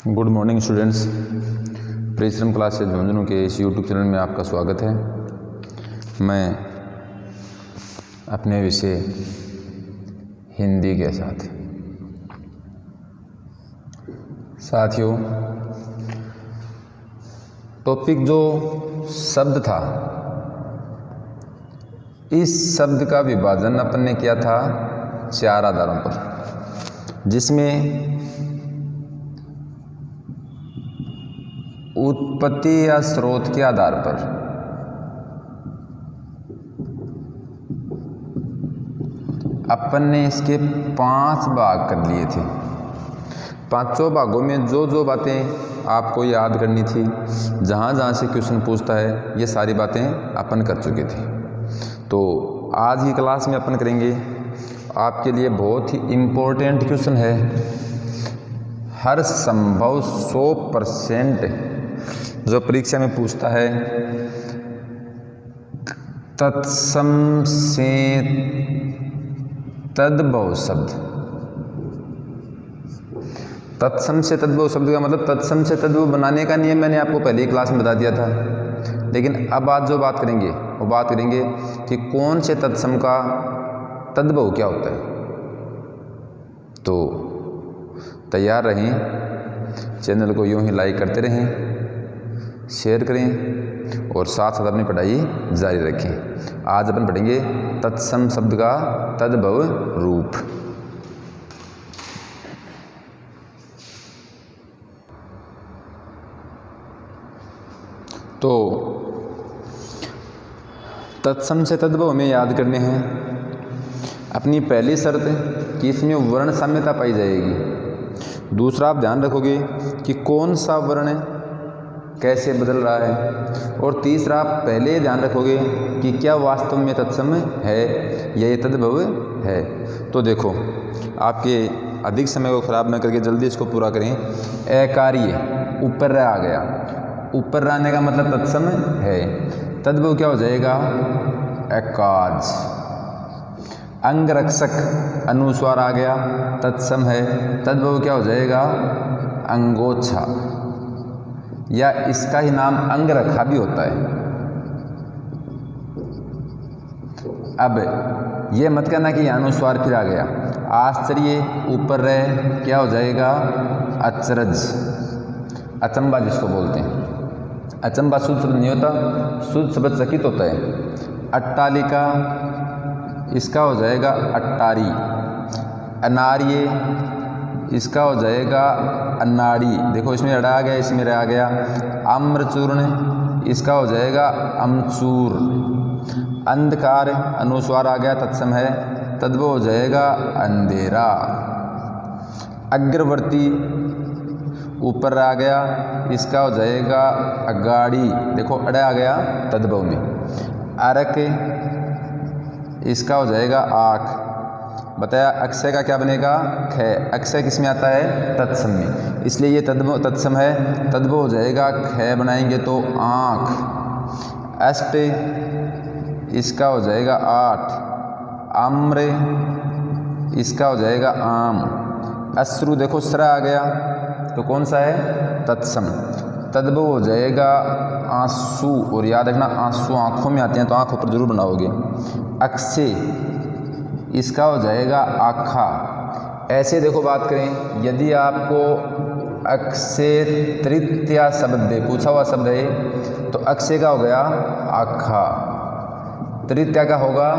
Good morning students. परिश्रम classes Jhunjhunu के इस यूट्यूब चैनल में आपका स्वागत है। मैं अपने विषय हिंदी के साथियों टॉपिक जो शब्द था, इस शब्द का विभाजन अपन ने किया था 4 आधारों पर, जिसमें उत्पत्ति या स्रोत के आधार पर, अपन ने इसके 5 भाग कर लिए थे। 5 भागों में जो बातें आपको याद करनी थी, जहाँ से क्वेश्चन पूछता है, ये सारी बातें अपन कर चुके थे। तो आज की क्लास में अपन करेंगे, आपके लिए बहुत ही इम्पोर्टेंट क्वेश्चन है। हर संभव 100% जो परीक्षा में पूछता है, तत्सम से तद्भव शब्द। तत्सम से तद्भव शब्द का मतलब तत्सम से तद्भव बनाने का नियम मैंने आपको पहले ही क्लास में बता दिया था। लेकिन अब आज जो बात करेंगे वो बात करेंगे कि कौन से तत्सम का तद्भव क्या होता है। तो तैयार रहें, चैनल को यूं ही लाइक करते रहें, शेयर करें और साथ साथ अपनी पढ़ाई जारी रखें। आज अपन पढ़ेंगे तत्सम शब्द का तद्भव रूप। तो तत्सम से तद्भव हमें याद करने हैं। अपनी पहली शर्त कि इसमें वर्ण साम्यता पाई जाएगी। दूसरा, आप ध्यान रखोगे कि कौन सा वर्ण कैसे बदल रहा है। और तीसरा, आप पहले ध्यान रखोगे कि क्या वास्तव में तत्सम है या ये तद्भव है। तो देखो, आपके अधिक समय को खराब न करके जल्दी इसको पूरा करें। एकार्य ऊपर आ गया, ऊपर आने का मतलब तत्सम है। तद्भव क्या हो जाएगा? एकाज। अंगरक्षक अनुस्वार आ गया, तत्सम है। तद्भव क्या हो जाएगा? अंगोच्छा, या इसका ही नाम अंग रखा भी होता है। अब ये मत कहना कि अनुस्वार फिर आ गया। आश्चर्य ऊपर रहे, क्या हो जाएगा? अचरज। अचंबा जिसको बोलते हैं। अचंबा शुद्ध शब्द नहीं होता, शुद्ध शब्द चकित होता है। अट्टालिका, इसका हो जाएगा अट्टारी। अनार्य, इसका हो जाएगा अनाड़ी। देखो, इसमें अड़ा आ गया, इसमें रह आ गया। आम्रचूर्ण, इसका हो जाएगा अमचूर। अंधकार अनुस्वार आ गया, तत्सम है। तद्भव हो जाएगा अंधेरा। अग्रवर्ती ऊपर आ गया, इसका हो जाएगा अगाड़ी। देखो, अड़ा आ गया तद्भव में। अरक, इसका हो जाएगा आँख। बताया अक्षय का क्या बनेगा? ख। अक्षय किस में आता है? तत्सम में, इसलिए ये तत्सम है। तद्भव हो जाएगा ख बनाएंगे तो आँख। अष्ट, इसका हो जाएगा 8। आम्र, इसका हो जाएगा आम। अश्रु, देखो सरा आ गया तो कौन सा है? तत्सम। तद्भव हो जाएगा आंसू। और याद रखना, आंसू आँखों में आते हैं तो आँखों पर जरूर बनाओगे। अक्षय, इसका हो जाएगा आखा। ऐसे देखो, बात करें, यदि आपको अक्षय तृतीया शब्द दे, पूछा हुआ शब्द है, तो अक्षय का हो गया आखा, तृतीया का होगा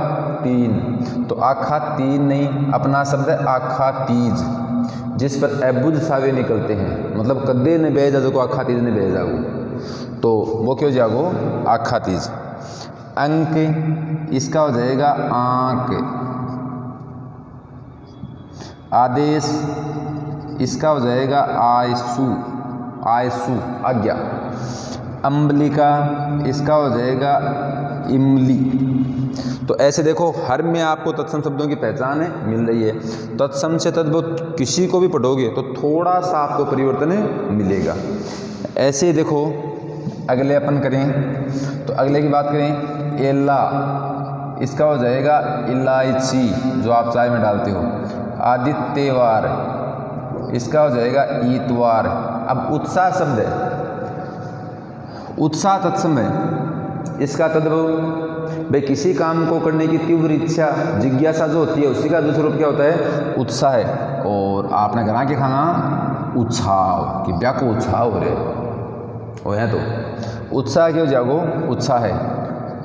3। तो आखा 3 नहीं, अपना शब्द है आखा तीज, जिस पर अबुझ सावे निकलते हैं। मतलब कदे ने बेजा जो को आखा तीज ने बेजा जागो, तो वो क्यों जागो? आखा तीज। अंक, इसका हो जाएगा आंक। आदेश, इसका हो जाएगा आयसु। आयसु आज्ञा। अम्बलिका, इसका हो जाएगा इमली। तो ऐसे देखो, हर में आपको तत्सम शब्दों की पहचान है मिल रही है। तत्सम से तद्भव किसी को भी पढ़ोगे तो थोड़ा सा आपको परिवर्तन मिलेगा। ऐसे देखो, अगले अपन करें तो अगले की बात करें। एला, इसका हो जाएगा इलायची, जो आप चाय में डालते हो। आदित्यवार, इसका हो जाएगा इतवार। अब उत्साह शब्द है, उत्साह तत्सम है, इसका तद्भव भाई किसी काम को करने की तीव्र इच्छा जिज्ञासा जो होती है उसी का दूसरा रूप क्या होता है, उत्साह है। और आपने घरा के खाना उत्साह कि ब्याह को उत्साह हो रहे वो है, तो उत्साह क्यों जागो, उत्साह है।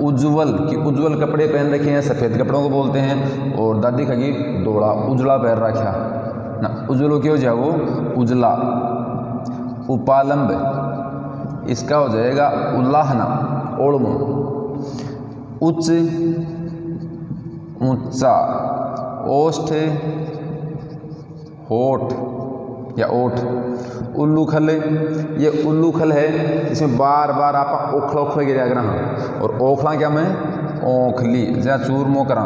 उज्ज्वल कि उज्ज्वल कपड़े पहन रखे हैं, सफ़ेद कपड़ों को बोलते हैं। और दादी खगी दौड़ा उजला पैर रखा ना, उज्ज्वलो क्यों जागो, उजला। उपालंब इसका हो जाएगा उल्लाहना, ओढ़मो। उच्च ऊंचा, ओष्ठ होठ या ओठ। उल्लूखल ये उल्लूखल है, इसमें बार बार आप ओखला ओखला गिरा करा। और ओखला क्या मैं ओखली जहाँ चूरमो करा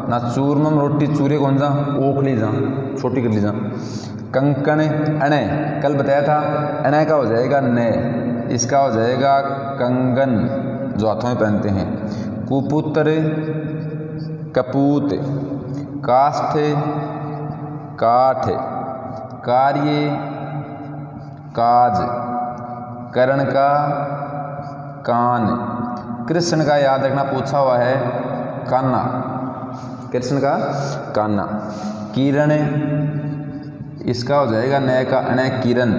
ना, चूरमम रोटी चूरे कौन जा, ओखली जा छोटी कर ली जा। कंकण अणय कल बताया था, अणय का हो जाएगा नय, इसका हो जाएगा कंगन जो हाथों में पहनते हैं। कुपुत्र कपूत, काष्ठ काठ, कार्य काज, कर्ण का कान। कृष्ण का याद रखना पूछा हुआ है, कान्ना, कृष्ण का कान्ना। किरण इसका हो जाएगा नय का अणय किरण।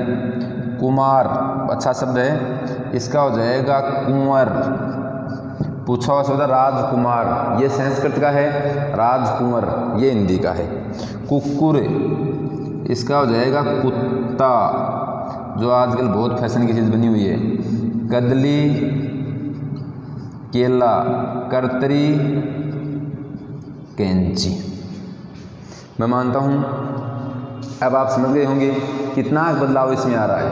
कुमार अच्छा शब्द है, इसका हो जाएगा कुंवर। पूछा हुआ शब्द राजकुमार, ये संस्कृत का है, राजकुंवर ये हिंदी का है। कुक्कुर इसका हो जाएगा कुत्ता, जो आजकल बहुत फैशन की चीज़ बनी हुई है। कदली केला, कर्तरी कैंची। मैं मानता हूँ अब आप समझ गए होंगे कितना बदलाव इसमें आ रहा है।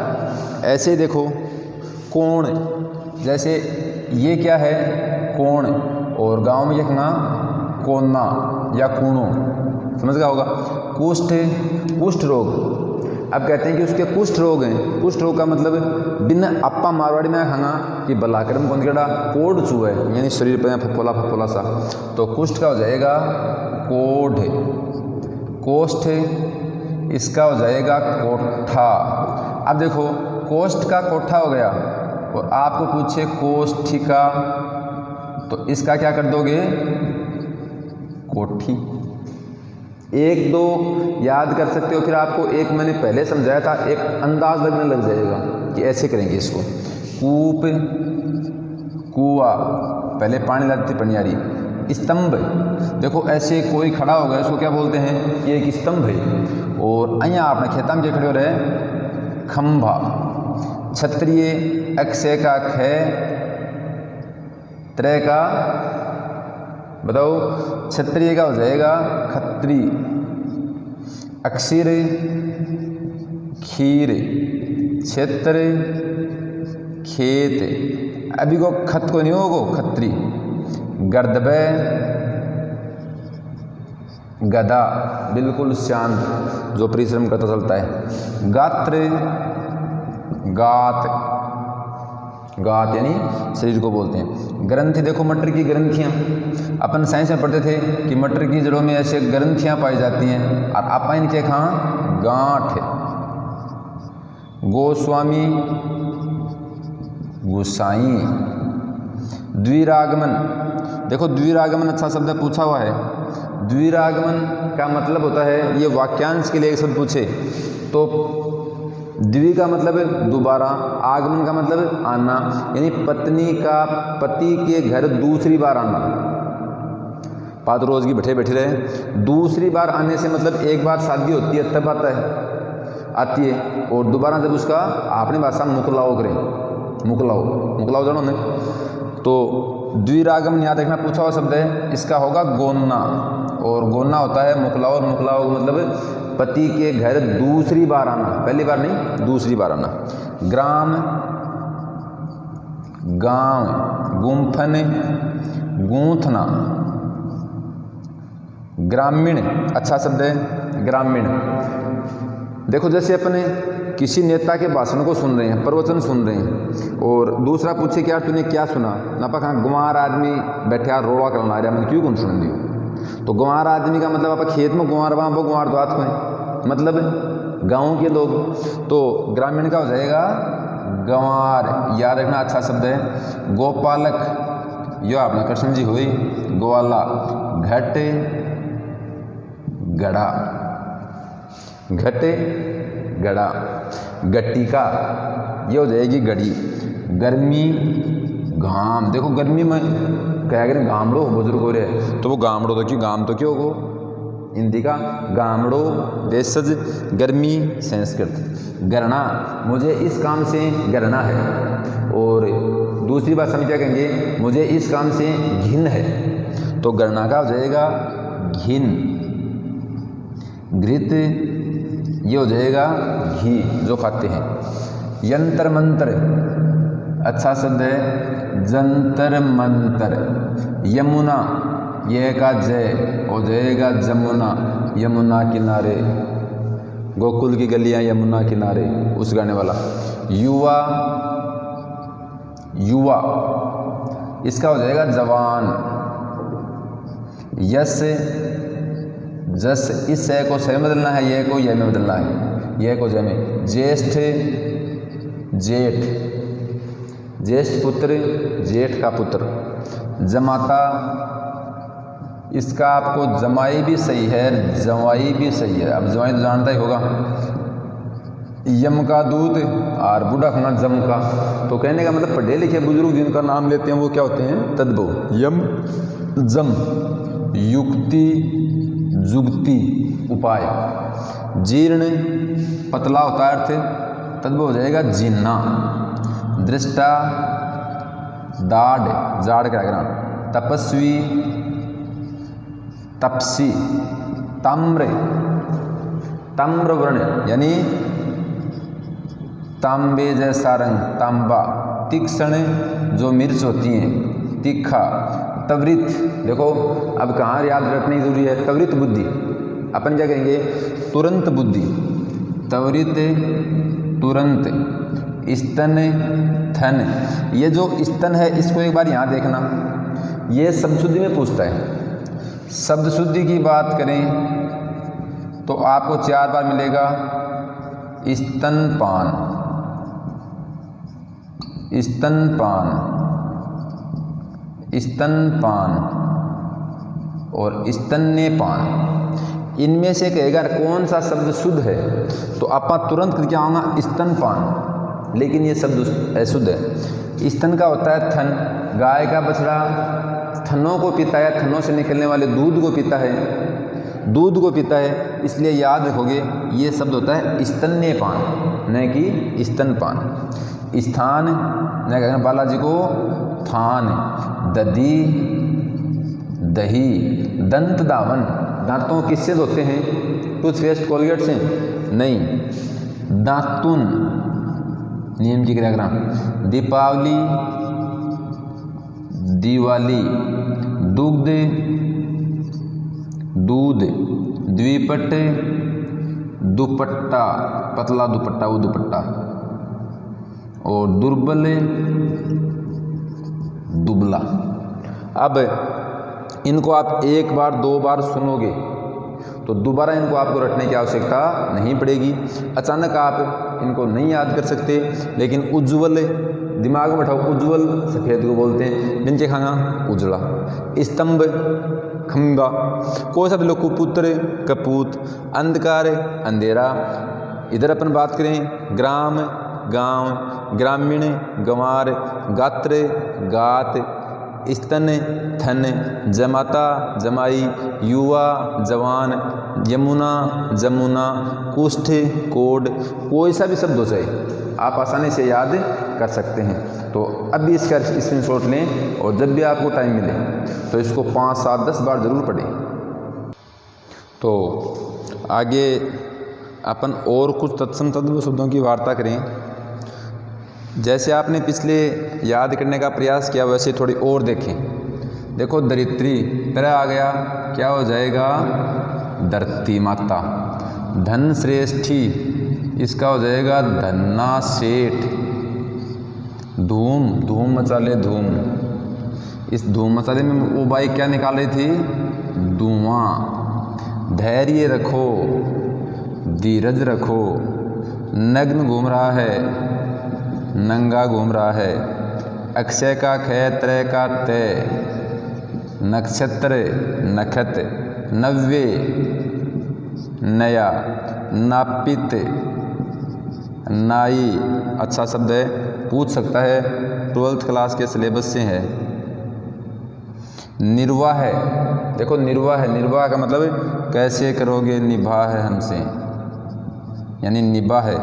ऐसे देखो कोण, जैसे ये क्या है कोण, और गांव में लिखना कोना या कूणो, समझ गया होगा। कुष्ठ कुष्ठ रोग, अब कहते हैं कि उसके कुष्ठ रोग हैं। कुष्ठ रोग का मतलब बिन अप्पा मारवाड़ी में खाना कि बलाक्रम कौन केड़ा कोढ़ चू है, यानी शरीर पर फफोला फफोला सा, तो कुष्ठ का हो जाएगा कोढ़। कोष्ठ इसका हो जाएगा कोठा। अब देखो कोष्ठ का कोठा हो गया, और आपको पूछे कोष्ठिका, तो इसका क्या कर दोगे कोठी। एक दो याद कर सकते हो, फिर आपको एक मैंने पहले समझाया था, एक अंदाज लगने लग जाएगा कि ऐसे करेंगे इसको। कूप कुआ, पहले पानी लाती पनियारी। स्तंभ देखो ऐसे कोई खड़ा हो गया, इसको क्या बोलते हैं, ये एक स्तंभ है। और अया आपने खेता में खड़े हो रहे खंभा। क्षत्रिय अक्षय का ख, त्रय का बताओ, क्षत्रिय का हो जाएगा खत्री। अक्षीर खीर, क्षेत्र खेत। अभी को खत को नहीं होगो खत्री। गर्दबे गदा, बिल्कुल शांत जो परिश्रम करता चलता है। गात्र गात, गात यानी शरीर को बोलते हैं। ग्रंथि देखो मटर की ग्रंथियाँ, अपन साइंस में पढ़ते थे कि मटर की जड़ों में ऐसे ग्रंथियाँ पाई जाती हैं, और आपा इनके कहाँ गांठ। गोस्वामी गोसाई। द्विरागमन देखो, द्विरागमन अच्छा शब्द पूछा हुआ है। द्विरागमन का मतलब होता है, ये वाक्यांश के लिए एक शब्द पूछे तो द्वि का मतलब दोबारा, आगमन का मतलब आना, यानी पत्नी का पति के घर दूसरी बार आना। पाँच रोज की बैठे बैठे रहे, दूसरी बार आने से मतलब एक बार शादी होती है तब आती है, और दोबारा जब उसका आपने भाषा मुकलाओ करें, मुकलाओ जानो ने, तो द्विरागमन याद रखना पूछा हुआ शब्द है, इसका होगा गोन्ना। और गोन्ना होता है मुकलाओ, और मुकलाओ मतलब पति के घर दूसरी बार आना, पहली बार नहीं दूसरी बार आना। ग्राम गांव, गुम्फन गूंथना। ग्रामीण अच्छा शब्द है, ग्रामीण। देखो जैसे अपने किसी नेता के भाषण को सुन रहे हैं, प्रवचन सुन रहे हैं, और दूसरा पूछे कि यार तूने क्या सुना ना, पा गुमार आदमी बैठा रोड़ा करना आ रहा, मैंने क्यों कौन सुन दियो। तो गुमार आदमी का मतलब आप खेत में गुमार, वहाँ वो गुमार तो हाथ में, मतलब गाँव के लोग, तो ग्रामीण का हो जाएगा गंवार, याद रखना अच्छा शब्द है। गोपालक यो आपने कृष्ण जी हुई, ग्वाला, घट गड़ा, घट गड़ा, गट्टिका ये हो जाएगी घड़ी। गर्मी घाम, देखो गर्मी में क्या करें गामड़ो बुजुर्ग हो रहे, तो वो गामड़ो तो क्यों, गाम तो क्यों हो हिंदी का गामड़ो, देशज, गर्मी संस्कृत। गणना, मुझे इस काम से गणना है। और दूसरी बात हम क्या कहेंगे, मुझे इस काम से घिन है, तो गणना का हो जाएगा घिन। घृत ये हो जाएगा घी जो खाते हैं। यंत्र मंत्र अच्छा शब्द है, जंतर मंतर। यमुना यह का जय हो जाएगा जमुना, यमुना किनारे, गोकुल की गलियां यमुना किनारे, उस गाने वाला। युवा, युवा इसका हो जाएगा जवान। यस, जस, इस से को से में बदलना है, यह को यह में बदलना है, यह को जय में। ज्येष्ठ, जेठ, ज्येष्ठ पुत्र, जेठ का पुत्र। जमाता, इसका आपको जमाई भी सही है, जवाई भी सही है, अब जवाई तो जानता ही होगा। यम का दूध और बूढ़ा खाना जम का, तो कहने का मतलब पढ़े लिखे बुजुर्ग जिनका नाम लेते हैं वो क्या होते हैं, तद्भव। यम जम, युक्ति जुगति उपाय। जीर्ण पतला होता है अर्थ, तद्भव हो जाएगा जीना। दृष्टा दाढ़, जाड़ क्या करना। तपस्वी तपसी। ताम्र, ताम्र वर्ण यानी तांबे जैसा रंग, तांबा। तीक्ष्ण जो मिर्च होती है, तीखा। त्वरित, देखो अब कहाँ याद रखनी जरूरी है, त्वरित बुद्धि, अपन क्या कहेंगे, तुरंत बुद्धि। त्वरित तुरंत। स्तन थन, ये जो स्तन है इसको एक बार यहाँ देखना, ये शब्द शुद्धि में पूछता है। शब्द शुद्धि की बात करें तो आपको 4 बार मिलेगा। स्तनपान, स्तनपान, स्तनपान और स्तन्यपान। इनमें से कहेगा कौन सा शब्द शुद्ध है, तो आपका तुरंत क्या होगा, स्तनपान, लेकिन ये शब्द अशुद्ध है। स्तन का होता है थन, गाय का बछड़ा थनों को पीता है, थनों से निकलने वाले दूध को पीता है, दूध को पीता है, इसलिए याद रखोगे ये शब्द होता है स्तन्यपान, न कि स्तनपान। स्थान, न कहना बालाजी को थान। दधी दही। दंत दावन, दांतों किससे धोते हैं, टूथपेस्ट कोलगेट से नहीं। दातुन नियम की क्रियाक्रम। दीपावली दिवाली। दुग्ध दूध। द्विपट दुपट्टा, पतला दुपट्टा वो दुपट्टा। और दुर्बल दुबला। अब इनको आप एक बार 2 बार सुनोगे तो दोबारा इनको आपको रटने की आवश्यकता नहीं पड़ेगी। अचानक आप इनको नहीं याद कर सकते, लेकिन उज्ज्वल दिमाग में बैठाओ। उज्ज्वल सफ़ेद को बोलते हैं, नीचे खाना उजला। स्तंभ खंगा। कोई सा भी लोग, कुपुत्र कपूत। अंधकार अंधेरा। इधर अपन बात करें ग्राम गांव, ग्रामीण गंवार, गात्र गात, स्तन थन, जमाता जमाई, युवा जवान, यमुना जमुना, कुष्ठ कोड। कोई सा भी शब्द हो जाए आप आसानी से याद कर सकते हैं। तो अब भी इसका स्क्रीनशॉट लें और जब भी आपको टाइम मिले तो इसको 5, 7, 10 बार ज़रूर पढ़ें। तो आगे अपन और कुछ तत्सम तद्भव शब्दों की वार्ता करें। जैसे आपने पिछले याद करने का प्रयास किया वैसे थोड़ी और देखें। देखो दरित्री तरह आ गया, क्या हो जाएगा, धरती माता। धन श्रेष्ठी, इसका हो जाएगा धन्ना सेठ। धूम, धूम मचा ले धूम। इस धूम मचाले में वो बाई क्या निकाल रही थी, धुआं। धैर्य रखो, धीरज रखो, नग्न घूम रहा है, नंगा घूम रहा है, अक्षय का ख, त्रय का तय, नक्षत्र नखत, नव्य नया, नापित नाई। अच्छा शब्द है, पूछ सकता है, 12th क्लास के सिलेबस से है। निर्वाह है, देखो निर्वाह है, निर्वाह का मतलब कैसे करोगे, निभा है हमसे, यानी निभा है।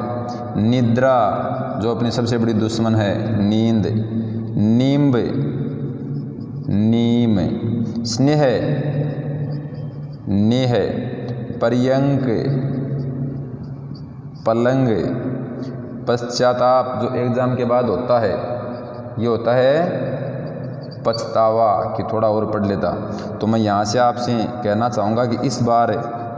निद्रा जो अपनी सबसे बड़ी दुश्मन है, नींद, नींब नीम, स्नेह नेह, पर्यंक पलंग, पश्चाताप जो एग्ज़ाम के बाद होता है, ये होता है पछतावा कि थोड़ा और पढ़ लेता। तो मैं यहाँ से आपसे कहना चाहूँगा कि इस बार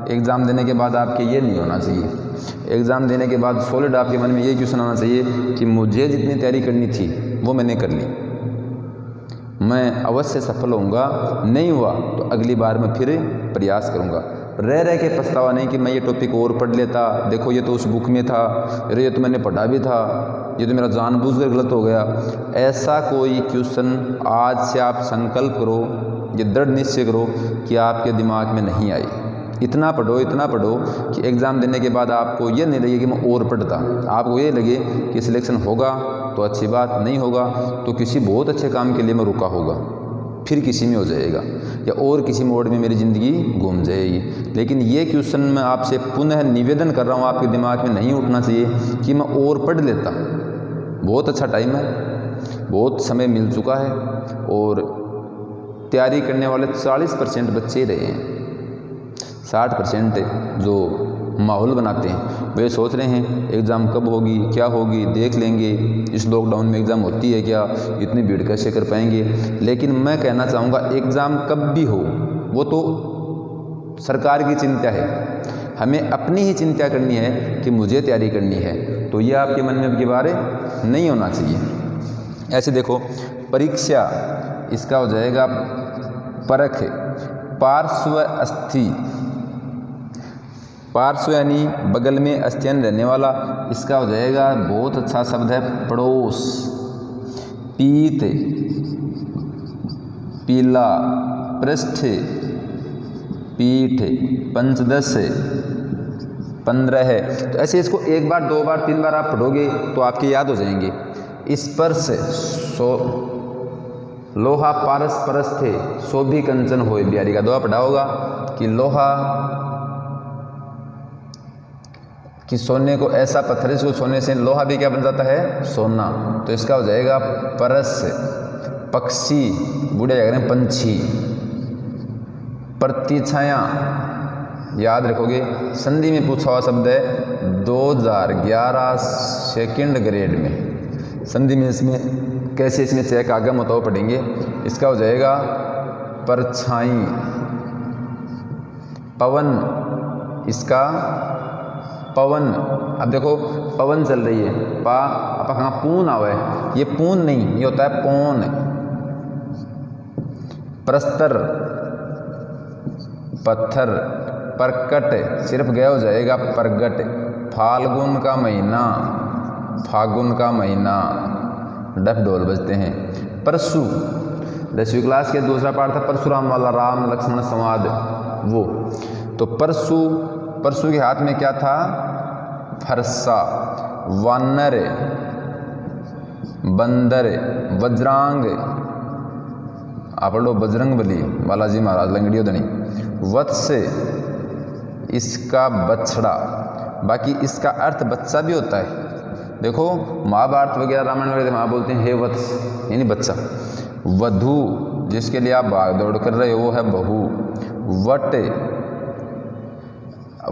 एग्ज़ाम देने के बाद आपके ये नहीं होना चाहिए। एग्ज़ाम देने के बाद सॉलिड आपके मन में ये क्वेश्चन आना चाहिए कि मुझे जितनी तैयारी करनी थी वो मैंने कर ली, मैं अवश्य सफल होऊंगा, नहीं हुआ तो अगली बार मैं फिर प्रयास करूँगा। रह के पछतावा नहीं कि मैं ये टॉपिक और पढ़ लेता, देखो ये तो उस बुक में था, अरे ये तो मैंने पढ़ा भी था, ये तो मेरा जानबूझकर गलत हो गया। ऐसा कोई क्वेश्चन आज से आप संकल्प करो, ये दृढ़ निश्चय करो कि आपके दिमाग में नहीं आई। इतना पढ़ो कि एग्ज़ाम देने के बाद आपको ये नहीं लगे कि मैं और पढ़ता, आपको ये लगे कि सिलेक्शन होगा तो अच्छी बात, नहीं होगा तो किसी बहुत अच्छे काम के लिए मैं रुका होगा, फिर किसी में हो जाएगा या और किसी मोड़ में मेरी ज़िंदगी घूम जाएगी। लेकिन ये क्वेश्चन मैं आपसे पुनः निवेदन कर रहा हूँ, आपके दिमाग में नहीं उठना चाहिए कि मैं और पढ़ लेता। बहुत अच्छा टाइम है, बहुत समय मिल चुका है और तैयारी करने वाले 40% बच्चे रहे हैं, 60% जो माहौल बनाते हैं वे सोच रहे हैं एग्ज़ाम कब होगी, क्या होगी, देख लेंगे, इस लॉकडाउन में एग्ज़ाम होती है क्या, इतनी भीड़ कैसे कर पाएंगे। लेकिन मैं कहना चाहूँगा एग्ज़ाम कब भी हो वो तो सरकार की चिंता है, हमें अपनी ही चिंता करनी है कि मुझे तैयारी करनी है। तो ये आपके मन में अब की बारे नहीं होना चाहिए। ऐसे देखो परीक्षा, इसका हो जाएगा परख, पार्श्व अस्थि, पार्श्व यानी बगल में, अस्थियन रहने वाला, इसका हो जाएगा बहुत अच्छा शब्द है पड़ोस, पीत पीला, पृष्ठ पीठ, पंचदश 15 है। तो ऐसे इसको एक बार, दो बार, तीन बार आप पढ़ोगे तो आपके याद हो जाएंगे। स्पर्श, सो लोहा पारस परस थे, सो भी कंचन होए, बिहारी का दोहा पढ़ा होगा कि लोहा कि सोने को ऐसा पत्थर, इसको सोने से लोहा भी क्या बन जाता है, सोना। तो इसका हो जाएगा परस, पक्षी, बूढ़े कह रहे हैं पंछी, प्रतिछाया, याद रखोगे, संधि में पूछा हुआ शब्द है 2011 सेकंड ग्रेड में, संधि में इसमें कैसे इसमें चेक आगम होता हो पढ़ेंगे। इसका हो जाएगा परछाई, पवन, इसका पवन। अब देखो पवन चल रही है, पा अपा कहाँ पून आवे, ये पून नहीं, ये होता है पौन। प्रस्तर, पत्थर, परकट, सिर्फ गया हो जाएगा परगट। फाल्गुन का महीना, फागुन का महीना, डफ ढोल बजते हैं। परशु, 10वीं क्लास के दूसरा पाठ था परशुराम वाला, राम लक्ष्मण संवाद वो। तो परशु, परशु के हाथ में क्या था, फरसा। वानर, बंदर, वज्रांग, आप लो बजरंग बली, बालाजी महाराज लंगड़ियों धनी। वत्स, इसका बछड़ा, बाकी इसका अर्थ बच्चा भी होता है। देखो महाभारत वगैरह रामायण वगैरह वहाँ बोलते हैं हे वत्स यानी बच्चा। वधू, जिसके लिए आप भाग दौड़ कर रहे हो वो है बहू। वट,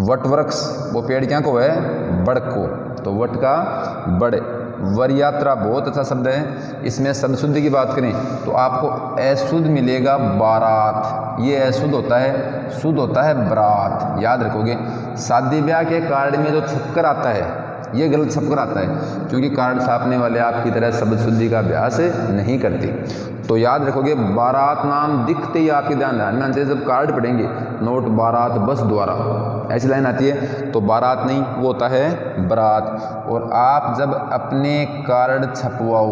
वट वृक्ष, वो पेड़ क्या को है, बड़ को, तो वट का बड़। वर यात्रा बहुत अच्छा शब्द है, इसमें शब्द शुद्ध की बात करें तो आपको अशुद्ध मिलेगा बारात, ये अशुद्ध होता है, शुद्ध होता है बरात, याद रखोगे। शादी ब्याह के कार्ड में जो छपकर आता है ये गलत छपकर आता है, क्योंकि कार्ड छापने वाले आपकी तरह शब्द शुद्धि का अभ्यास नहीं करते। तो याद रखोगे बारात नाम दिखते ही आपके ध्यान में आते, जब कार्ड पढ़ेंगे नोट बारात बस द्वारा, ऐसी लाइन आती है तो बारात नहीं, वो होता है बरात। और आप जब अपने कार्ड छपवाओ,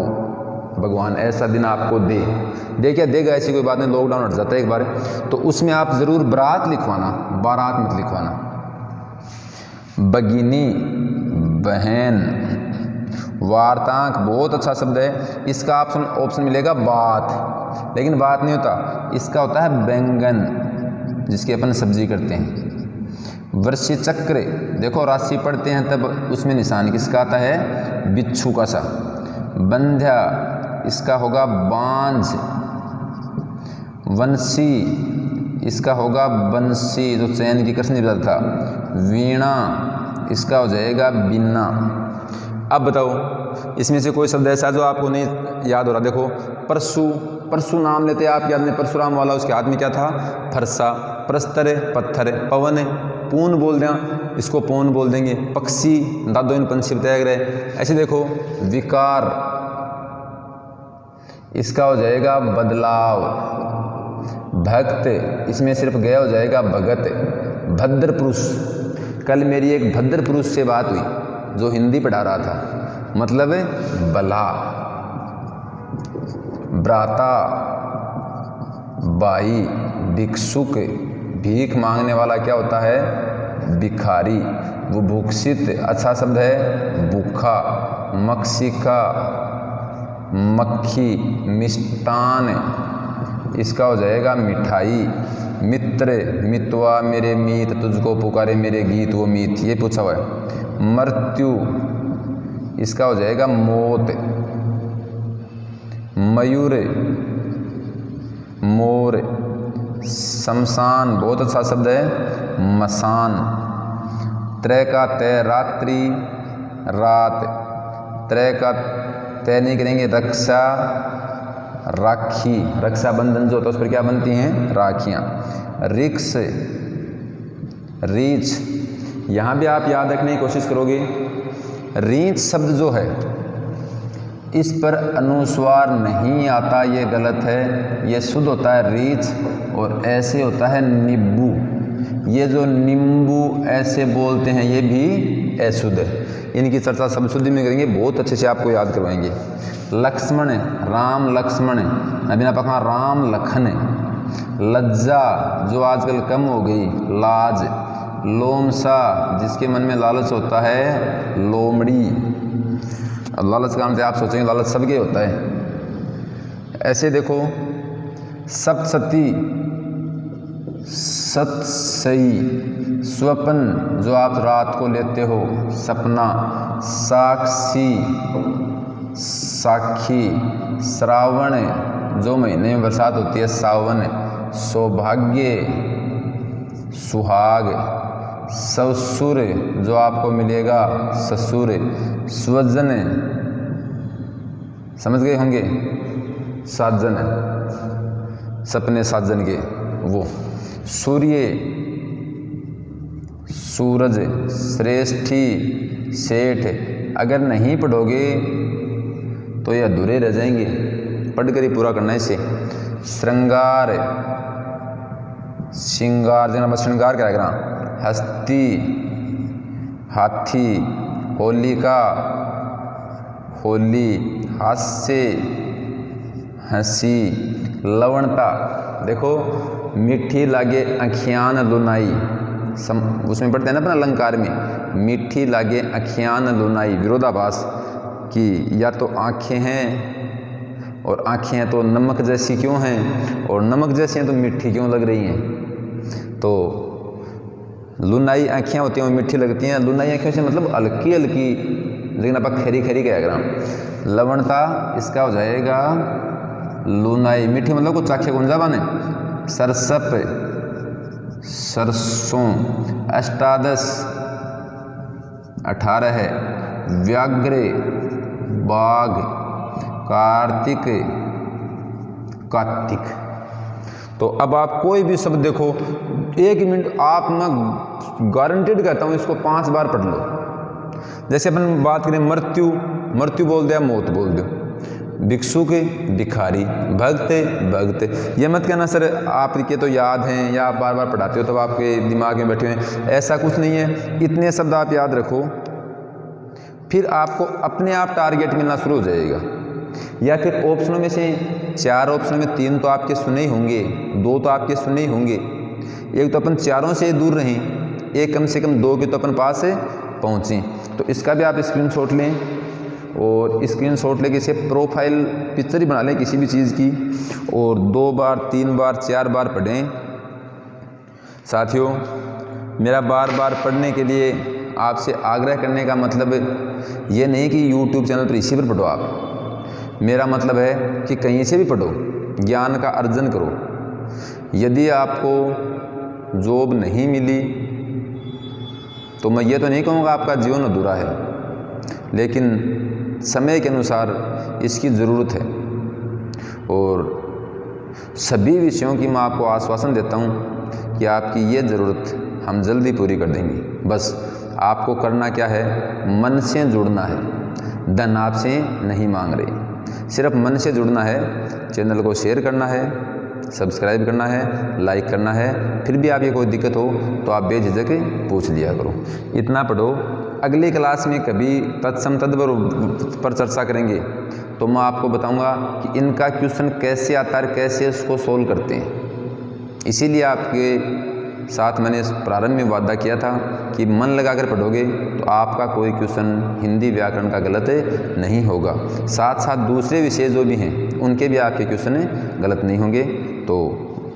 भगवान ऐसा दिन आपको दे क्या देगा, ऐसी कोई बात नहीं, लॉकडाउन हट जाता है एक बार, तो उसमें आप ज़रूर बरात लिखवाना, बारात मत लिखवाना। भगिनी बहन, वार्तांक बहुत अच्छा शब्द है, इसका ऑप्शन मिलेगा बात, लेकिन बात नहीं होता, इसका होता है बैंगन, जिसकी अपन सब्जी करते हैं। वर्षी चक्र, देखो राशि पढ़ते हैं तब उसमें निशान किसका आता है, बिच्छू का सा। बंध्या, इसका होगा बांझ। वंशी, इसका होगा बंसी, जो चैन की कसनी बजाता था। वीणा, इसका हो जाएगा बीना। अब बताओ इसमें से कोई शब्द ऐसा जो आपको नहीं याद हो रहा। देखो परशु, परशु नाम लेते आप याद नहीं, परशुराम वाला, उसके हाथ में क्या था, फरसा। प्रस्तर, पत्थर। पवन, पून बोल दें, इसको पौन बोल देंगे। पक्षी, दादो इन पंछी बताया गया। ऐसे देखो विकार, इसका हो जाएगा बदलाव। भक्त, इसमें सिर्फ गया हो जाएगा भगत। भद्र पुरुष, कल मेरी एक भद्र पुरुष से बात हुई जो हिंदी पढ़ा रहा था, मतलब बला। भ्राता, बाई। भिक्षुक, भीख मांगने वाला क्या होता है, भिखारी। वो भूक्षित, अच्छा शब्द है, भूखा। मक्षिका, मक्खी। मिष्टान, इसका हो जाएगा मिठाई। मित्र, मितवा मेरे मीत, तुझको पुकारे मेरे गीत वो मीत, ये पूछा हुआ है। मृत्यु, इसका हो जाएगा मौत। मयूर, मोर। शमशान, बहुत अच्छा शब्द है, मसान। त्रय का तय, रात्रि, रात। त्रय का तय नहीं करेंगे, रक्षा, राखी। रक्षाबंधन जो होता है उस पर क्या बनती हैं, राखियाँ। रिक्स, रीछ, यहाँ भी आप याद रखने की कोशिश करोगे। रीछ शब्द जो है इस पर अनुस्वार नहीं आता, ये गलत है, ये शुद्ध होता है रीछ, और ऐसे होता है नींबू। ये जो नींबू ऐसे बोलते हैं ये भी अशुद्ध है। इनकी चर्चा सब शुद्धि में करेंगे, बहुत अच्छे से आपको याद करवाएंगे। लक्ष्मण, राम लक्ष्मण, अभी पका राम लखन। लज्जा, जो आजकल कम हो गई, लाज। लोमसा, जिसके मन में लालच होता है, लोमड़ी। अब लालच का नाम से आप सोचेंगे लालच सबके होता है। ऐसे देखो सप्तसती, सतसई। स्वप्न, जो आप रात को लेते हो, सपना। साक्षी, साखी। श्रावण, जो महीने में बरसात होती है, सावन। सौभाग्य, सुहाग। ससुर, जो आपको मिलेगा, ससुर। स्वजन, समझ गए होंगे, साजन, सपने साजन के वो। सूर्य, सूरज। श्रेष्ठी, सेठ। अगर नहीं पढ़ोगे तो ये अधूरे रह जाएंगे, पढ़कर ही पूरा करना है इसे। श्रृंगार, श्रृंगार, जना श्रृंगार क्या करा। हस्ती, हाथी। होलिका, होली। हास्य, हंसी। लवणता, देखो मीठी लागे अखियान लुनाई, उसमें पढ़ते हैं ना अपना अलंकार में, मीठी लागे अखियान लुनाई, विरोधाभास कि या तो आँखें हैं और आँखें हैं तो नमक जैसी क्यों हैं, और नमक जैसी हैं तो मीठी क्यों लग रही हैं। तो लुनाई आँखें होती हैं वो मीठी लगती हैं, लुनाई आँखें से मतलब हल्की हल्की, लेकिन आप खरी खरी कह रहा। लवणता, इसका हो जाएगा लुनाई, मीठी मतलब कुछ चाखे गुंजा बने। सरसप, सरसों। अष्टादश, 18 है। व्याघ्र, बाघ। कार्तिक, कार्तिक। तो अब आप कोई भी शब्द देखो, 1 मिनट आप मैं गारंटेड कहता हूँ इसको 5 बार पढ़ लो। जैसे अपन बात करें मृत्यु, मृत्यु बोल दिया, मौत बोल दो। भिक्षुक, भिखारी, भक्त, भक्त। ये मत कहना सर आपके तो याद हैं या आप बार बार पढ़ाते हो तो आपके दिमाग में बैठे हुए हैं, ऐसा कुछ नहीं है। इतने शब्द आप याद रखो, फिर आपको अपने आप टारगेट मिलना शुरू हो जाएगा। या फिर ऑप्शनों में से 4 ऑप्शनों में 3 तो आपके सुने ही होंगे, 2 तो आपके सुने ही होंगे। एक तो अपन चारों से दूर रहें, एक कम से कम 2 के तो अपन पास से पहुँचें। तो इसका भी आप स्क्रीनशॉट लें और स्क्रीनशॉट लेके इसे प्रोफाइल पिक्चर ही बना लें किसी भी चीज़ की, और 2 बार 3 बार 4 बार पढ़ें। साथियों, मेरा बार बार पढ़ने के लिए आपसे आग्रह करने का मतलब ये नहीं कि YouTube चैनल पर इसी पर पढ़ो आप। मेरा मतलब है कि कहीं से भी पढ़ो, ज्ञान का अर्जन करो। यदि आपको जॉब नहीं मिली तो मैं ये तो नहीं कहूँगा आपका जीवन अधूरा है, लेकिन समय के अनुसार इसकी ज़रूरत है। और सभी विषयों की मैं आपको आश्वासन देता हूँ कि आपकी ये ज़रूरत हम जल्दी पूरी कर देंगे। बस आपको करना क्या है, मन से जुड़ना है। धन आपसे नहीं मांग रहे, सिर्फ मन से जुड़ना है। चैनल को शेयर करना है, सब्सक्राइब करना है, लाइक करना है। फिर भी आपकी कोई दिक्कत हो तो आप बेझिझक पूछ लिया करो। इतना पढ़ो। अगली क्लास में कभी तत्सम तद्भव पर चर्चा करेंगे तो मैं आपको बताऊंगा कि इनका क्वेश्चन कैसे आता है, कैसे इसको सोल्व करते हैं। इसीलिए आपके साथ मैंने प्रारंभ में वादा किया था कि मन लगाकर पढ़ोगे तो आपका कोई क्वेश्चन हिंदी व्याकरण का गलत नहीं होगा। साथ साथ दूसरे विषय जो भी हैं उनके भी आपके क्वेश्चन गलत नहीं होंगे। तो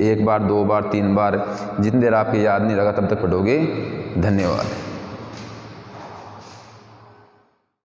1 बार 2 बार 3 बार जितनी देर आपके याद नहीं लगा तब तक पढ़ोगे। धन्यवाद।